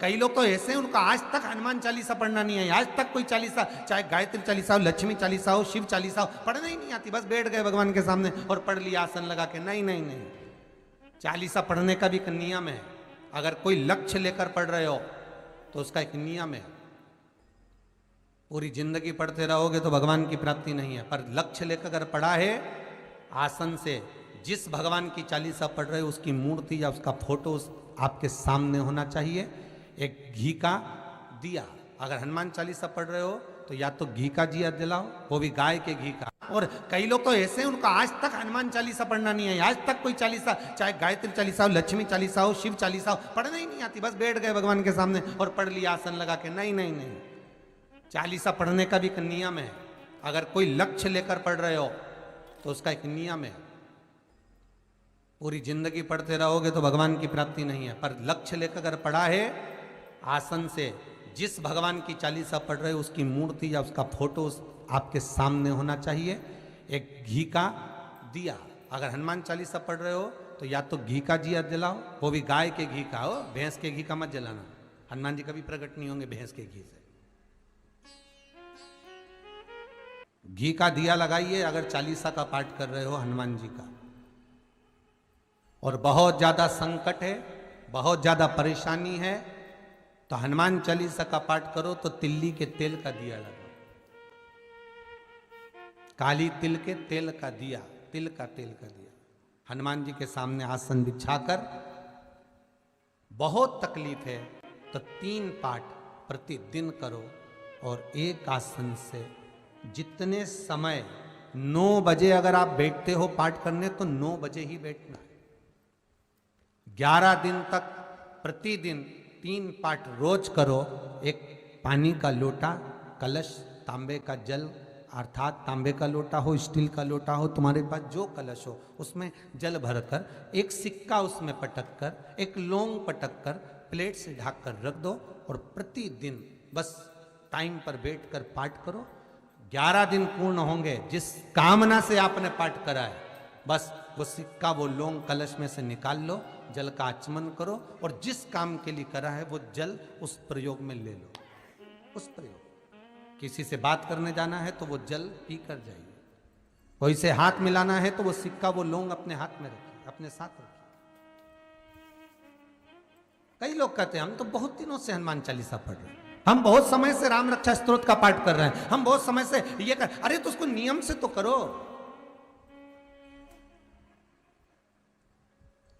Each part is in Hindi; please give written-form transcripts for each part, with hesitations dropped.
कई लोग तो ऐसे हैं उनका आज तक हनुमान चालीसा पढ़ना नहीं है, आज तक कोई चालीसा, चाहे गायत्री चालीसा हो, लक्ष्मी चालीसा हो, शिव चालीसा हो, पढ़ना ही नहीं आती। बस बैठ गए भगवान के सामने और पढ़ लिया आसन लगा के। नहीं नहीं नहीं, चालीसा पढ़ने का भी एक नियम है। अगर कोई लक्ष्य लेकर पढ़ रहे हो तो उसका एक नियम है। पूरी जिंदगी पढ़ते रहोगे तो भगवान की प्राप्ति नहीं है, पर लक्ष्य लेकर अगर पढ़ा है आसन से, जिस भगवान की चालीसा पढ़ रहे हो उसकी मूर्ति या उसका फोटो आपके सामने होना चाहिए। एक घी का दिया, अगर हनुमान चालीसा पढ़ रहे हो तो या तो घी का दिया जलाओ, वो भी गाय के घी का। और कई लोग तो ऐसे हैं उनका आज तक हनुमान चालीसा पढ़ना नहीं है, आज तक कोई चालीसा, चाहे गायत्री चालीसा हो, लक्ष्मी चालीसा हो, शिव चालीसा हो, पढ़ना ही नहीं आती। बस बैठ गए भगवान के सामने और पढ़ लिया आसन लगा के। नहीं नहीं नहीं, चालीसा पढ़ने का भी एक नियम है। अगर कोई लक्ष्य लेकर पढ़ रहे हो तो उसका एक नियम है। पूरी जिंदगी पढ़ते रहोगे तो भगवान की प्राप्ति नहीं है, पर लक्ष्य लेकर अगर पढ़ा है आसन से, जिस भगवान की चालीसा पढ़ रहे हो उसकी मूर्ति या उसका फोटो आपके सामने होना चाहिए। एक घी का दिया, अगर हनुमान चालीसा पढ़ रहे हो तो या तो घी का दिया जलाओ, वो भी गाय के घी का हो, भैंस के घी का मत जलाना। हनुमान जी कभी प्रकट नहीं होंगे भैंस के घी से। घी का दिया लगाइए अगर चालीसा का पाठ कर रहे हो हनुमान जी का। और बहुत ज्यादा संकट है, बहुत ज्यादा परेशानी है तो हनुमान चालीसा का पाठ करो तो तिल्ली के तेल का दिया लगाओ, काली तिल के तेल का दिया, तिल का तेल का दिया हनुमान जी के सामने आसन बिछाकर। बहुत तकलीफ है तो 3 पाठ प्रतिदिन करो और एक आसन से जितने समय, 9 बजे अगर आप बैठते हो पाठ करने तो 9 बजे ही बैठना है। 11 दिन तक प्रतिदिन 3 पाठ रोज करो। एक पानी का लोटा, कलश, तांबे का जल अर्थात तांबे का लोटा हो, स्टील का लोटा हो, तुम्हारे पास जो कलश हो उसमें जल भरकर, एक सिक्का उसमें पटक कर, एक लौंग पटक कर प्लेट से ढक कर रख दो और प्रतिदिन बस टाइम पर बैठकर पाठ करो। 11 दिन पूर्ण होंगे, जिस कामना से आपने पाठ करा है बस वो सिक्का, वो लौंग कलश में से निकाल लो, जल का आचमन करो और जिस काम के लिए करा है वो जल उस प्रयोग में ले लो। उस प्रयोग, किसी से बात करने जाना है तो वो जल पी कर जाइए, कोई से हाथ मिलाना है तो वो सिक्का, वो लौंग अपने हाथ में रखिए, अपने साथ रखिए। कई लोग कहते हैं हम तो बहुत दिनों से हनुमान चालीसा पढ़ रहे हैं, हम बहुत समय से राम रक्षा स्तोत्र का पाठ कर रहे हैं, हम बहुत समय से ये कर। अरे तो उसको नियम से तो करो।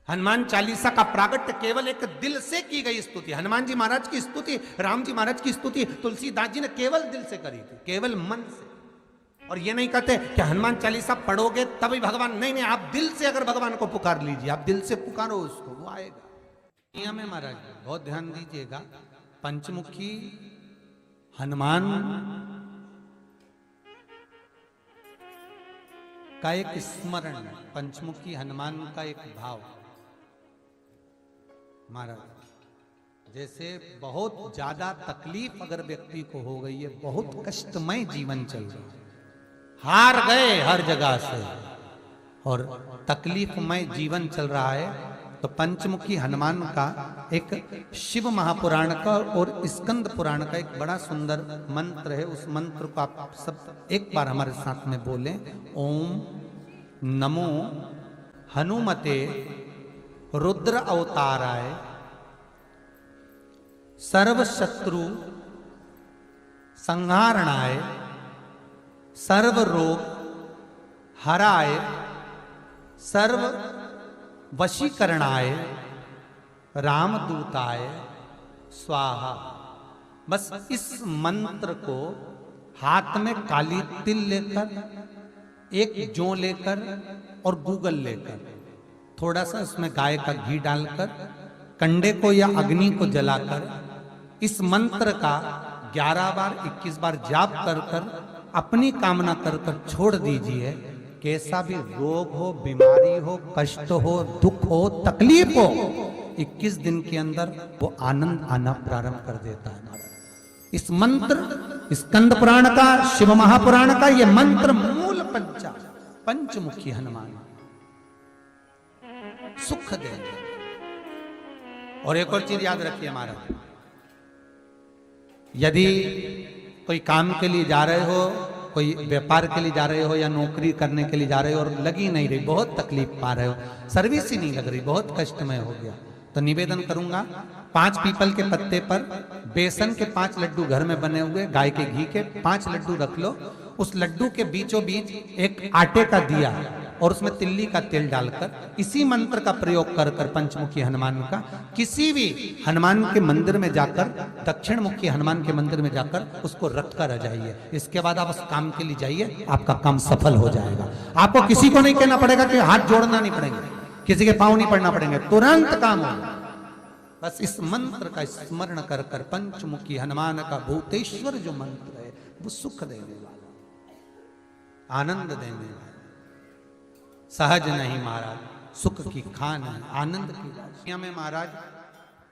हनुमान चालीसा का प्रागट्य केवल एक दिल से की गई स्तुति। हनुमान जी महाराज की स्तुति, राम जी महाराज की स्तुति तुलसीदास जी ने केवल दिल से करी थी, केवल मन से। और ये नहीं कहते कि हनुमान चालीसा पढ़ोगे तभी भगवान, नहीं नहीं, आप दिल से अगर भगवान को पुकार लीजिए, आप दिल से पुकारो उसको, वो आएगा। नियम है महाराज, बहुत ध्यान दीजिएगा। पंचमुखी हनुमान का एक स्मरण, पंचमुखी हनुमान का एक भाव। महाराज जैसे बहुत ज्यादा तकलीफ अगर व्यक्ति को हो गई है, बहुत कष्टमय जीवन चल रहा है, हार गए हर जगह से और तकलीफमय जीवन चल रहा है, तो पंचमुखी हनुमान का एक शिव महापुराण का और स्कंद पुराण का एक बड़ा सुंदर मंत्र है। उस मंत्र को आप सब एक बार हमारे साथ में बोलें। ओम नमो हनुमते रुद्र अवताराय सर्व शत्रु संहारणाय सर्व रोग हराय सर्व वशीकरणाय रामदूताय स्वाहा। बस इस मंत्र को हाथ में काली तिल लेकर, एक जौ लेकर और गूगल लेकर, थोड़ा सा उसमें गाय का घी डालकर, कंडे को या अग्नि को जलाकर इस मंत्र का 11 बार 21 बार जाप कर कर अपनी कामना कर कर छोड़ दीजिए। कैसा भी रोग हो, बीमारी हो, कष्ट हो, दुख हो, तकलीफ हो, 21 दिन के अंदर वो आनंद आना प्रारंभ कर देता है। इस मंत्र, स्कंद पुराण का, शिव महापुराण का ये मंत्र मूल पंचमुखी हनुमान सुख देंगे। और एक और चीज याद रखिए महाराज, यदि कोई काम के लिए जा रहे हो, कोई व्यापार के लिए जा रहे हो या नौकरी करने के लिए जा रहे हो और लगी नहीं रही, बहुत तकलीफ पा रहे हो, सर्विस ही नहीं लग रही, बहुत कष्टमय हो गया, तो निवेदन करूंगा 5 पीपल के पत्ते पर बेसन के 5 लड्डू घर में बने हुए गाय के घी के 5 लड्डू रख लो। उस लड्डू के बीचों बीच एक आटे का दिया और उसमें तिल्ली का तेल डालकर इसी मंत्र का प्रयोग कर कर पंचमुखी हनुमान का किसी भी हनुमान के मंदिर में जाकर, दक्षिण मुखी हनुमान के मंदिर में जाकर उसको रख कर आ जाइए। इसके बाद आप उस काम के लिए जाइए, आपका काम सफल हो जाएगा। आपको किसी को नहीं कहना पड़ेगा कि हाथ जोड़ना नहीं पड़ेंगे, किसी के पांव नहीं पड़ना पड़ेंगे, तुरंत काम होगा। बस इस मंत्र का स्मरण कर कर पंचमुखी हनुमान का भूतेश्वर जो मंत्र है वो सुख देने वाला, आनंद देने वाला, सहज नहीं महाराज, सुख की खान है, आनंद की राशियां में महाराज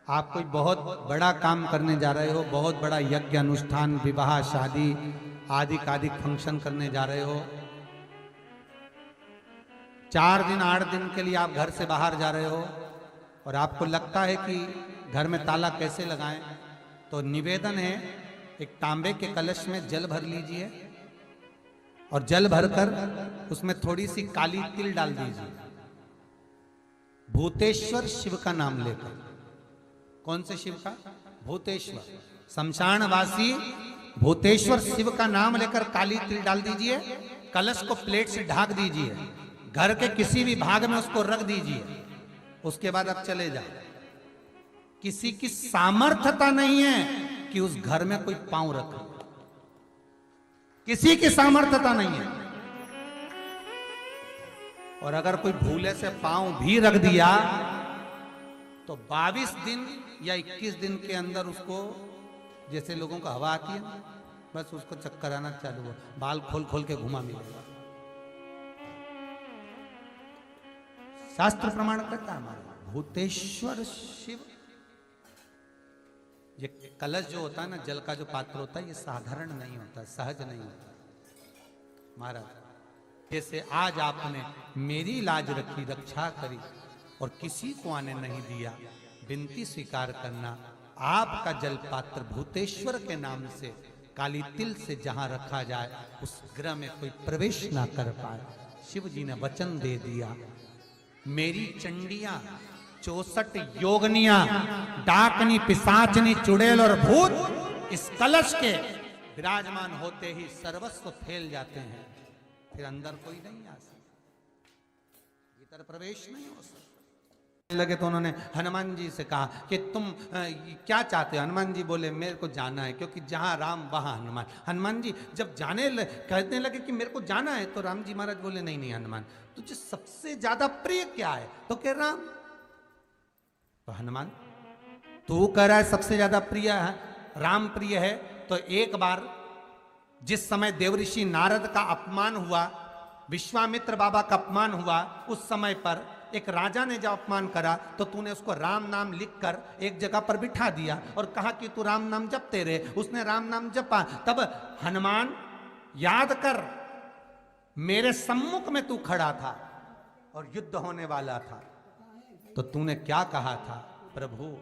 आप कोई बहुत बड़ा काम करने जा रहे हो, बहुत बड़ा यज्ञ अनुष्ठान, विवाह, शादी आदि फंक्शन करने जा रहे हो, 4 दिन 8 दिन के लिए आप घर से बाहर जा रहे हो और आपको लगता है कि घर में ताला कैसे लगाएं, तो निवेदन है एक तांबे के कलश में जल भर लीजिए और जल भरकर उसमें थोड़ी सी काली तिल डाल दीजिए, भूतेश्वर शिव का नाम लेकर। कौन से शिव का? भूतेश्वर, शमशानवासी भूतेश्वर शिव का नाम लेकर काली तिल डाल दीजिए, कलश को प्लेट से ढक दीजिए, घर के किसी भी भाग में उसको रख दीजिए। उसके बाद आप चले जाओ। किसी की सामर्थ्यता नहीं है कि उस घर में कोई पांव रखे, किसी की सामर्थ्यता नहीं है। और अगर कोई भूले से पांव भी रख दिया तो 22 दिन या 21 दिन के अंदर उसको, जैसे लोगों को हवा आती है बस उसको चक्कर आना चालू हो, बाल खोल खोल के घुमा मिलेगा। शास्त्र प्रमाण करता है हमारा भूतेश्वर शिव। ये कलश जो होता है ना, जल का जो पात्र होता है, ये साधारण नहीं होता, सहज नहीं होता महाराज। जैसे आज आपने मेरी लाज रखी, रक्षा करी और किसी को आने नहीं दिया, विनती स्वीकार करना। आपका जल पात्र भूतेश्वर के नाम से काली तिल से जहां रखा जाए उस गृह में कोई प्रवेश ना कर पाए। शिव जी ने वचन दे दिया, मेरी चंडियां 64 योगनियां, डाकनी, पिशाचनी, चुड़ैल और भूत इस कलश के विराजमान होते ही सर्वस्व फैल जाते हैं, फिर अंदर कोई नहीं आ सकता, भीतर प्रवेश नहीं हो सकता। लगे तो उन्होंने हनुमान जी से कहा कि तुम क्या चाहते हो? हनुमान जी बोले मेरे को जाना है, क्योंकि जहां राम वहां हनुमान। हनुमान जी जब कहने लगे कि मेरे को जाना है, तो राम जी महाराज बोले नहीं नहीं हनुमान, तुझे सबसे ज्यादा प्रिय क्या है? तो कह राम। तो हनुमान तू कह रहा है सबसे ज्यादा प्रिय है राम प्रिय है, तो एक बार जिस समय देवऋषि नारद का अपमान हुआ, विश्वामित्र बाबा का अपमान हुआ, उस समय पर एक राजा ने जब अपमान करा तो तूने उसको राम नाम लिखकर एक जगह पर बिठा दिया और कहा कि तू राम नाम जपते रहे। उसने राम नाम जपा। तब हनुमान याद कर, मेरे सम्मुख में तू खड़ा था और युद्ध होने वाला था, तो तूने क्या कहा था? प्रभु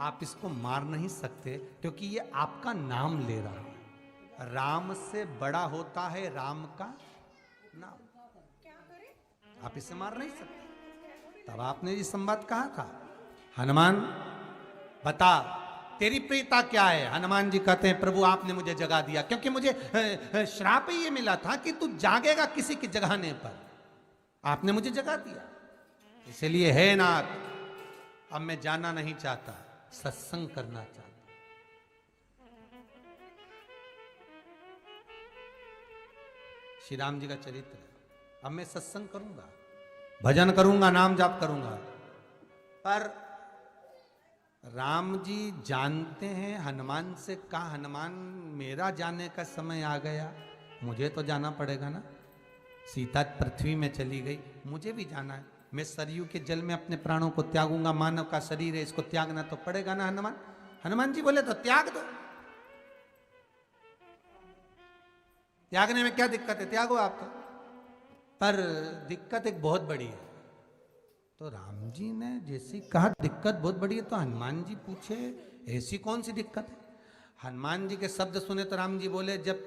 आप इसको मार नहीं सकते क्योंकि ये आपका नाम ले रहा है। राम से बड़ा होता है राम का नाम, आप इसे मार नहीं सकते। तब आपने ये संवाद कहा था, हनुमान बता तेरी प्रियता क्या है? हनुमान जी कहते हैं प्रभु आपने मुझे जगा दिया, क्योंकि मुझे श्राप ये मिला था कि तू जागेगा किसी के जगाने पर, आपने मुझे जगा दिया, इसलिए है नाथ अब मैं जाना नहीं चाहता, सत्संग करना चाहता। श्री राम जी का चरित्र है। अब मैं सत्संग करूंगा, भजन करूंगा, नाम जाप करूंगा। पर राम जी जानते हैं हनुमान से कहा, हनुमान मेरा जाने का समय आ गया, मुझे तो जाना पड़ेगा ना। सीता पृथ्वी में चली गई, मुझे भी जाना है। मैं सरयू के जल में अपने प्राणों को त्यागूंगा, मानव का शरीर है इसको त्यागना तो पड़ेगा ना हनुमान। हनुमान जी बोले तो त्याग दो, त्यागने में क्या दिक्कत है, त्यागो आप तो। पर दिक्कत एक बहुत बड़ी है। तो राम जी ने जैसे कहा दिक्कत बहुत बड़ी है, तो हनुमान जी पूछे ऐसी कौन सी दिक्कत है? हनुमान जी के शब्द सुने तो राम जी बोले, जब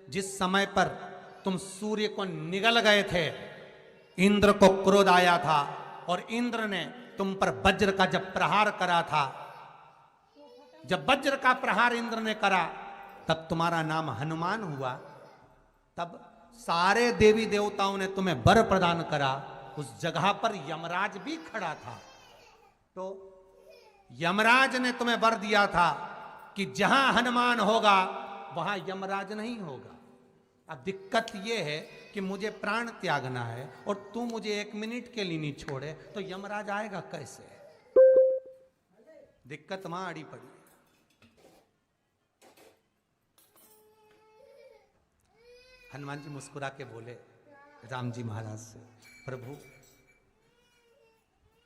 जिस समय पर तुम सूर्य को निगल गए थे, इंद्र को क्रोध आया था और इंद्र ने तुम पर वज्र का जब प्रहार करा था, जब वज्र का प्रहार इंद्र ने करा तब तुम्हारा नाम हनुमान हुआ। तब सारे देवी देवताओं ने तुम्हें वर प्रदान करा। उस जगह पर यमराज भी खड़ा था। तो यमराज ने तुम्हें वर दिया था कि जहां हनुमान होगा वहां यमराज नहीं होगा। अब दिक्कत यह है कि मुझे प्राण त्यागना है और तू मुझे 1 मिनट के लिए नहीं छोड़े तो यमराज आएगा कैसे? दिक्कत वहां अड़ी पड़ी। हनुमान जी मुस्कुरा के बोले राम जी महाराज से, प्रभु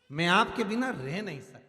मैं आपके बिना रह नहीं सकता।